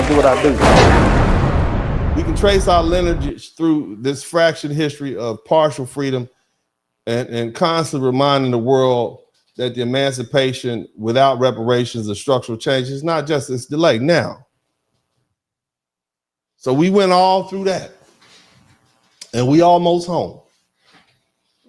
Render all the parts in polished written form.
do what I do. We can trace our lineage through this fractured history of partial freedom and constantly reminding the world that the emancipation without reparations or structural change is not just, it's delayed now. So we went all through that and we almost home.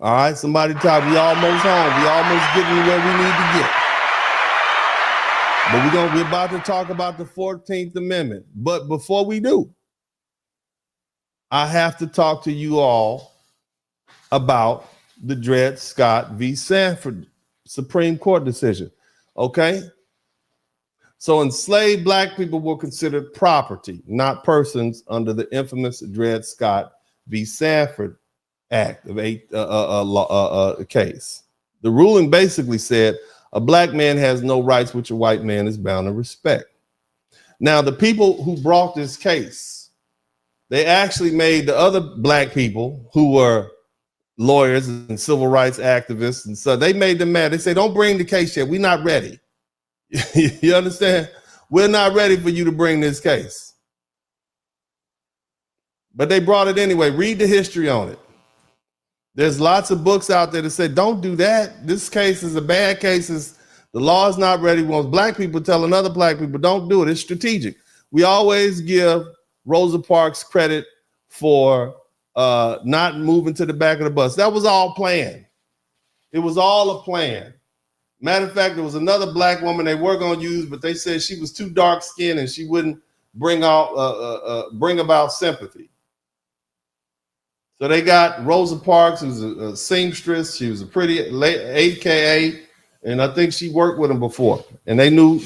All right, somebody type, we almost home. We almost getting where we need to get. But we're about to talk about the 14th Amendment. But before we do, I have to talk to you all about the Dred Scott v. Sanford Supreme Court decision, okay? So enslaved Black people were considered property, not persons, under the infamous Dred Scott v. Sanford Act of case. The ruling basically said a Black man has no rights which a white man is bound to respect. Now, the people who brought this case, they actually made the other Black people who were lawyers and civil rights activists, and so they made them mad. They say, don't bring the case yet. We're not ready. You understand? We're not ready for you to bring this case. But they brought it anyway. Read the history on it. There's lots of books out there that say, don't do that. This case is a bad case. The law is not ready. Once Black people telling other Black people, don't do it. It's strategic. We always give Rosa Parks credit for not moving to the back of the bus. That was all planned. It was all a plan. Matter of fact, there was another Black woman they were going to use, but they said she was too dark skinned and she wouldn't bring about sympathy. So they got Rosa Parks, who's a seamstress. She was a pretty AKA, and I think she worked with them before. And they knew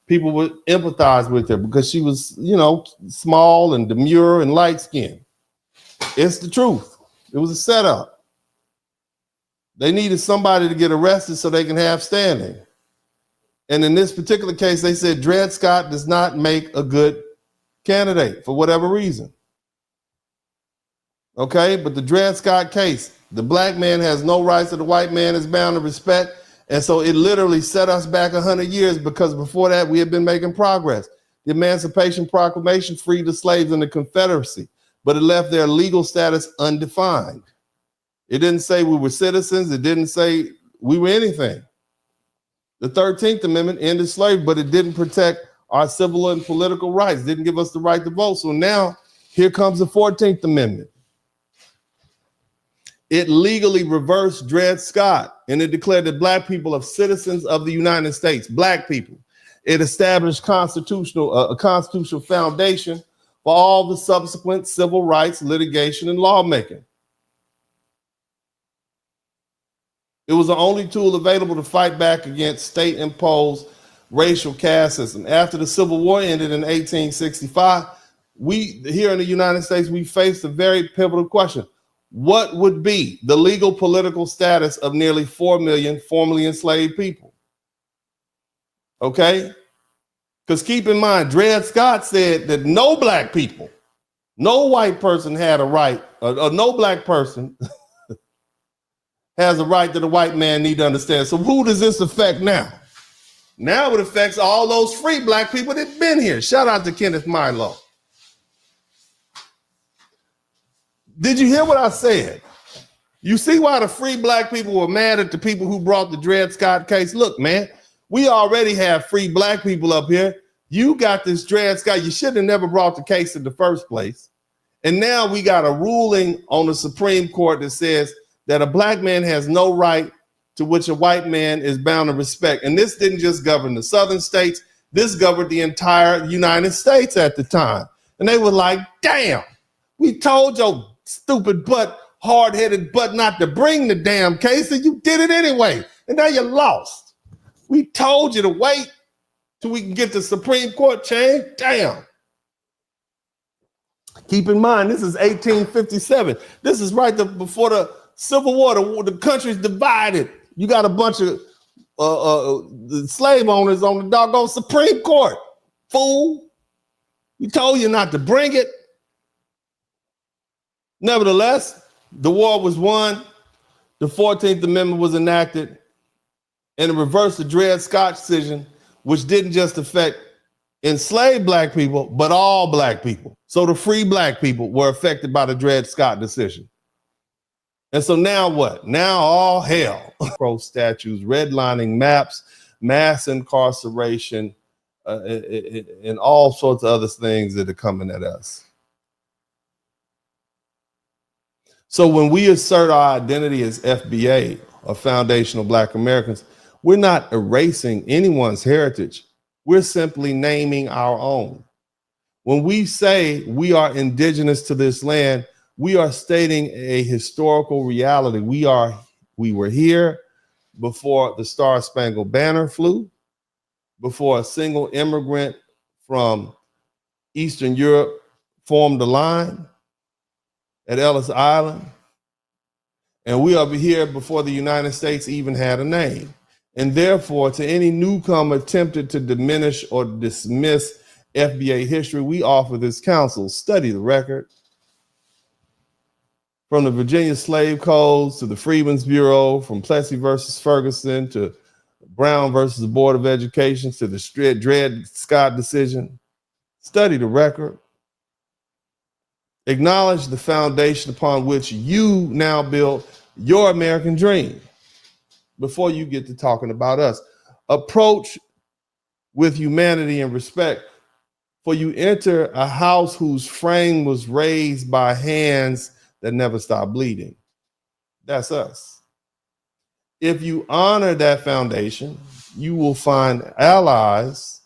people would empathize with her because she was, you know, small and demure and light skinned. It's the truth. It was a setup. They needed somebody to get arrested so they can have standing. And in this particular case, they said Dred Scott does not make a good candidate for whatever reason. Okay, but the Dred Scott case, the Black man has no rights that the white man is bound to respect. And so it literally set us back 100 years because before that we had been making progress. The Emancipation Proclamation freed the slaves in the Confederacy, but it left their legal status undefined. It didn't say we were citizens. It didn't say we were anything. The 13th Amendment ended slavery, but it didn't protect our civil and political rights, didn't give us the right to vote. So now here comes the 14th Amendment. It legally reversed Dred Scott, and it declared that Black people are citizens of the United States, Black people. It established a constitutional foundation for all the subsequent civil rights, litigation, and lawmaking. It was the only tool available to fight back against state-imposed racial caste system. After the Civil War ended in 1865, we here in the United States, we faced a very pivotal question. What would be the legal political status of nearly 4 million formerly enslaved people? Okay? Because keep in mind, Dred Scott said that no Black people, no white person had a right, or no Black person has a right that a white man need to understand. So who does this affect now? Now it affects all those free Black people that've been here. Shout out to Kenneth Milo. Did you hear what I said? You see why the free Black people were mad at the people who brought the Dred Scott case? Look, man, we already have free Black people up here. You got this Dred Scott. You should have never brought the case in the first place. And now we got a ruling on the Supreme Court that says that a Black man has no right to which a white man is bound to respect. And this didn't just govern the southern states. This governed the entire United States at the time. And they were like, damn, we told your stupid butt, hard-headed butt not to bring the damn case, and you did it anyway. And now you lost. We told you to wait till we can get the Supreme Court change. Damn. Keep in mind, this is 1857. This is right before the Civil War. The country's divided. You got a bunch of slave owners on the doggone Supreme Court. Fool. We told you not to bring it. Nevertheless, the war was won. The 14th Amendment was enacted, and it reversed the Dred Scott decision, which didn't just affect enslaved black people, but all black people. So the free black people were affected by the Dred Scott decision. And so now what? Now all hell. Pro statues, redlining maps, mass incarceration, and all sorts of other things that are coming at us. So when we assert our identity as FBA, or Foundational Black Americans, we're not erasing anyone's heritage. We're simply naming our own. When we say we are indigenous to this land, we are stating a historical reality. We were here before the Star-Spangled Banner flew, before a single immigrant from Eastern Europe formed a line at Ellis Island. And we are here before the United States even had a name. And therefore, to any newcomer tempted to diminish or dismiss FBA history, we offer this counsel. Study the record. From the Virginia slave codes to the Freedmen's Bureau, from Plessy versus Ferguson to Brown versus the Board of Education to the Dred Scott decision. Study the record. Acknowledge the foundation upon which you now build your American dream before you get to talking about us. Approach with humanity and respect, for you enter a house whose frame was raised by hands that never stop bleeding. That's us. If you honor that foundation, you will find allies,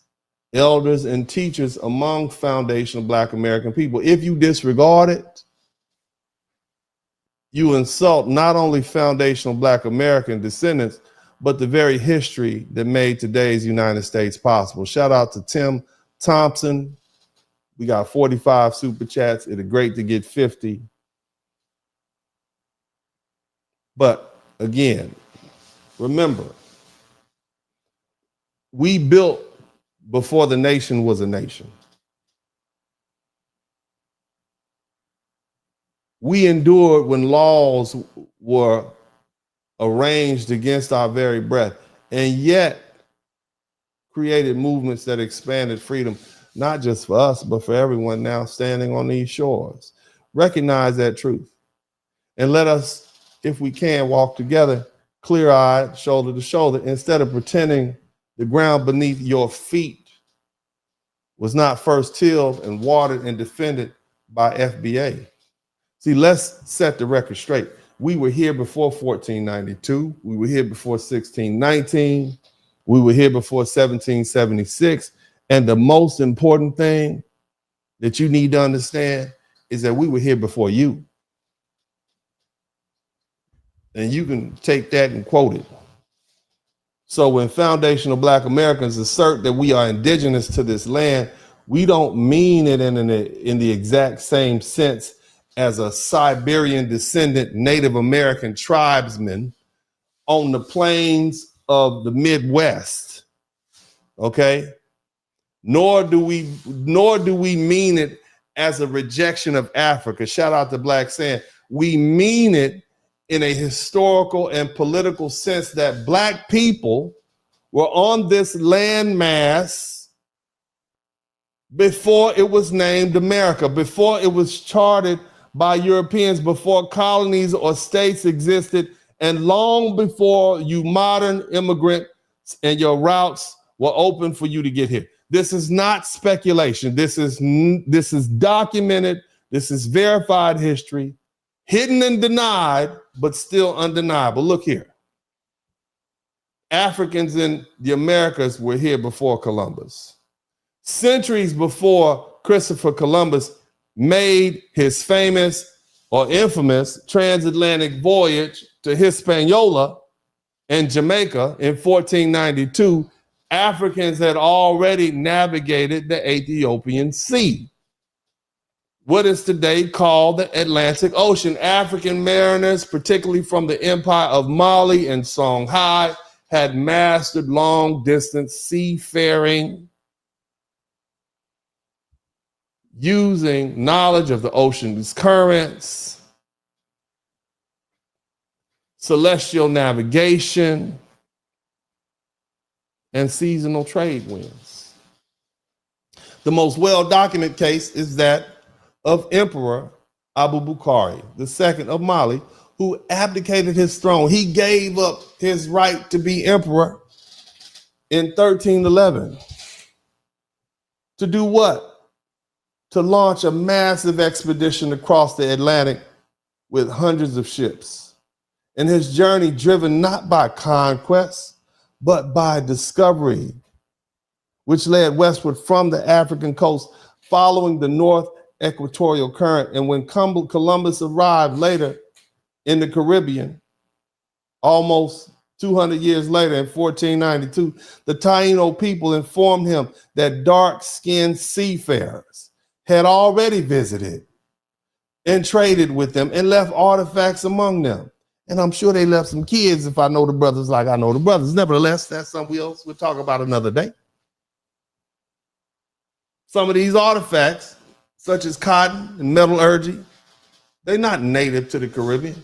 elders, and teachers among foundational Black American people. If you disregard it, you insult not only foundational Black American descendants, but the very history that made today's United States possible. Shout out to Tim Thompson. We got 45 super chats. It'd be great to get 50. But again, remember, we built before the nation was a nation. We endured when laws were arranged against our very breath, and yet created movements that expanded freedom, not just for us, but for everyone now standing on these shores. Recognize that truth, and let us, if we can, walk together, clear-eyed, shoulder to shoulder, instead of pretending the ground beneath your feet was not first tilled and watered and defended by FBA. See, let's set the record straight. We were here before 1492. We were here before 1619. We were here before 1776. And the most important thing that you need to understand is that we were here before you. And you can take that and quote it. So when foundational Black Americans assert that we are indigenous to this land, we don't mean it in the exact same sense as a Siberian descendant Native American tribesman on the plains of the Midwest, okay? Nor do we mean it as a rejection of Africa. Shout out to Black Sand. We mean it in a historical and political sense that Black people were on this landmass before it was named America, before it was charted by Europeans, before colonies or states existed, and long before you modern immigrants and your routes were open for you to get here. This is not speculation. This is documented. This is verified history, hidden and denied, but still undeniable. Look here. Africans in the Americas were here before Columbus. Centuries before Christopher Columbus made his famous or infamous transatlantic voyage to Hispaniola and Jamaica in 1492, Africans had already navigated the Ethiopian Sea, what is today called the Atlantic Ocean. African mariners, particularly from the Empire of Mali and Songhai, had mastered long-distance seafaring using knowledge of the ocean's currents, celestial navigation, and seasonal trade winds. The most well-documented case is that of Emperor Abubakari II of Mali, who abdicated his throne. He gave up his right to be emperor in 1311. To do what? To launch a massive expedition across the Atlantic with hundreds of ships. And his journey driven not by conquest, but by discovery, which led westward from the African coast, following the North Equatorial Current. And when Columbus arrived later in the Caribbean, almost 200 years later in 1492, the Taino people informed him that dark-skinned seafarers had already visited and traded with them and left artifacts among them. And I'm sure they left some kids, if I know the brothers like I know the brothers. Nevertheless, that's something else we'll talk about another day. Some of these artifacts, such as cotton and metallurgy, they're not native to the Caribbean,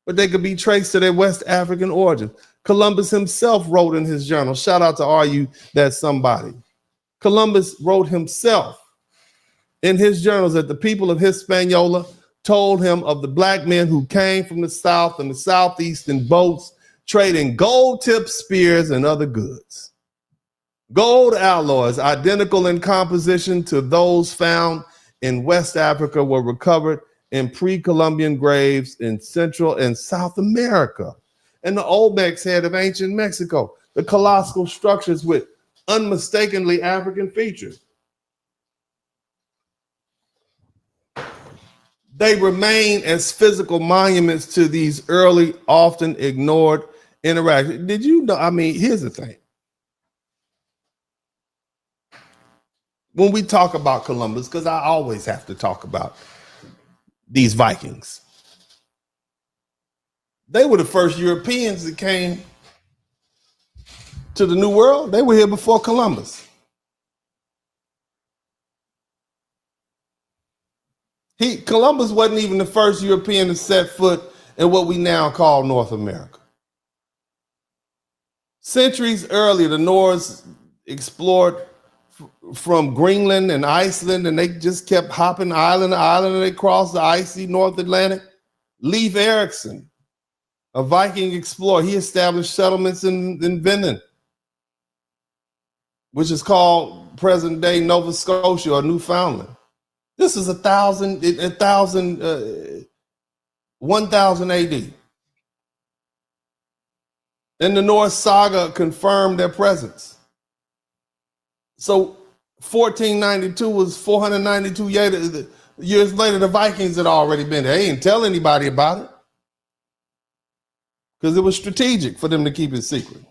but they could be traced to their West African origin. Columbus himself wrote in his journal, shout out to RU, that's somebody. Columbus wrote himself in his journals that the people of Hispaniola told him of the black men who came from the south and the southeast in boats, trading gold-tipped spears and other goods. Gold alloys, identical in composition to those found in West Africa, were recovered in pre-Columbian graves in Central and South America. And the Olmecs head of ancient Mexico, the colossal structures with unmistakably African features. They remain as physical monuments to these early, often ignored interactions. Did you know? I mean, here's the thing. When we talk about Columbus, because I always have to talk about these Vikings, they were the first Europeans that came to the New World. They were here before Columbus. Columbus wasn't even the first European to set foot in what we now call North America. Centuries earlier, the Norse explored from Greenland and Iceland, and they just kept hopping island to island, and they crossed the icy North Atlantic. Leif Erikson, a Viking explorer, he established settlements in Vinland, which is called present-day Nova Scotia or Newfoundland. This is 1000 AD. And the Norse saga confirmed their presence. So 1492 was 492 years later, the Vikings had already been there. They didn't tell anybody about it because it was strategic for them to keep it secret.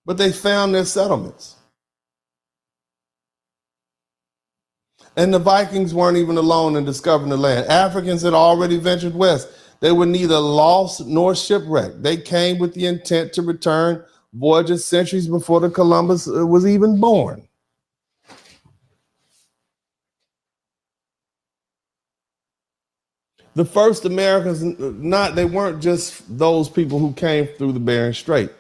But they found their settlements. And the Vikings weren't even alone in discovering the land. Africans had already ventured west. They were neither lost nor shipwrecked. They came with the intent to return, voyages centuries before the Columbus was even born. The first Americans, they weren't just those people who came through the Bering Strait.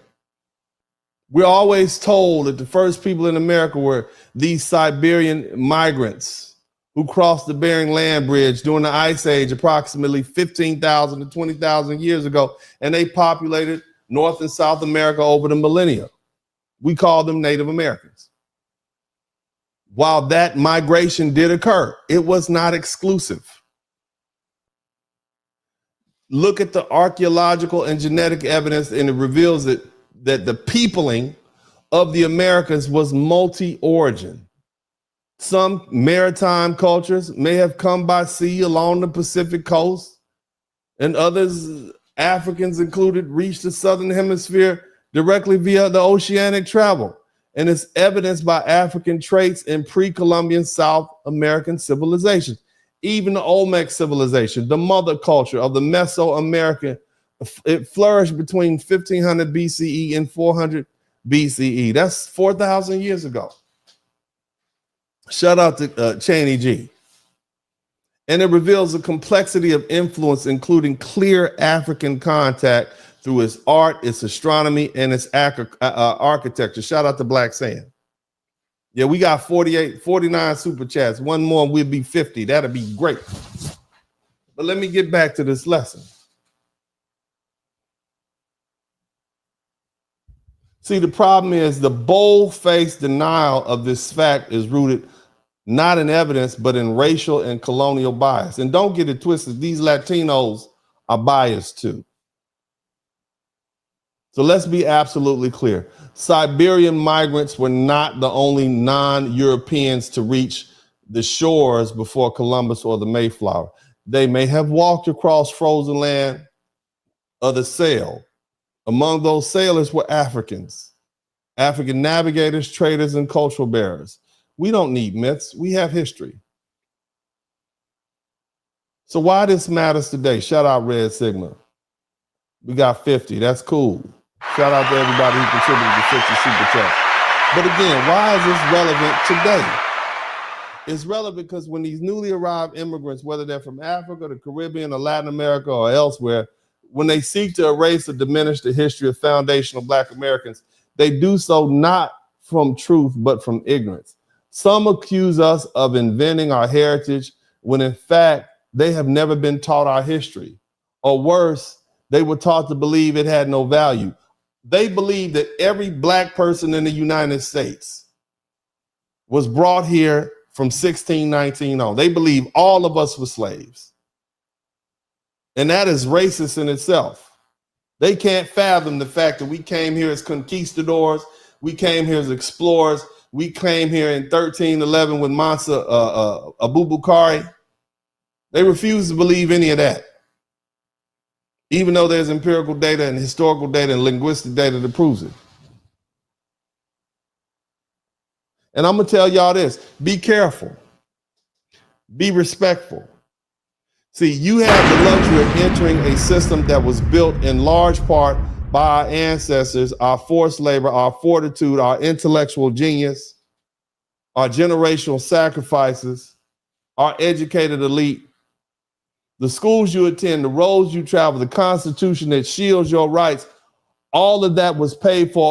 We're always told that the first people in America were these Siberian migrants who crossed the Bering Land Bridge during the Ice Age approximately 15,000 to 20,000 years ago, and they populated North and South America over the millennia. We call them Native Americans. While that migration did occur, it was not exclusive. Look at the archaeological and genetic evidence, and it reveals that the peopling of the Americas was multi-origin. Some maritime cultures may have come by sea along the Pacific coast, and others, Africans included, reached the southern hemisphere directly via the oceanic travel. And it's evidenced by African traits in pre-Columbian South American civilization. Even the Olmec civilization, the mother culture of the Mesoamerican, it flourished between 1500 BCE and 400 BCE. That's 4,000 years ago. Shout out to Cheney G. And it reveals a complexity of influence, including clear African contact through its art, its astronomy, and its architecture. Shout out to Black Sand. Yeah, we got 49 super chats. One more and we'll be 50. That'll be great. But let me get back to this lesson. See, the problem is the bold-faced denial of this fact is rooted not in evidence, but in racial and colonial bias. And don't get it twisted, these Latinos are biased too. So let's be absolutely clear. Siberian migrants were not the only non-Europeans to reach the shores before Columbus or the Mayflower. They may have walked across frozen land or the sail. Among those sailors were Africans, African navigators, traders, and cultural bearers. We don't need myths, we have history. So why this matters today? Shout out Red Sigma. We got 50, that's cool. Shout out to everybody who contributed to 50 super chats. But again, why is this relevant today? It's relevant because when these newly arrived immigrants, whether they're from Africa, the Caribbean, or Latin America, or elsewhere, when they seek to erase or diminish the history of foundational Black Americans, they do so not from truth, but from ignorance. Some accuse us of inventing our heritage when in fact, they have never been taught our history. Or worse, they were taught to believe it had no value. They believe that every Black person in the United States was brought here from 1619 on. They believe all of us were slaves. And that is racist in itself. They can't fathom the fact that we came here as conquistadors, we came here as explorers, we came here in 1311 with Mansa Abubakari. They refuse to believe any of that, even though there's empirical data and historical data and linguistic data that proves it. And I'm gonna tell y'all this, be careful, be respectful. See, you have the luxury of entering a system that was built in large part by our ancestors, our forced labor, our fortitude, our intellectual genius, our generational sacrifices, our educated elite, the schools you attend, the roads you travel, the Constitution that shields your rights, all of that was paid for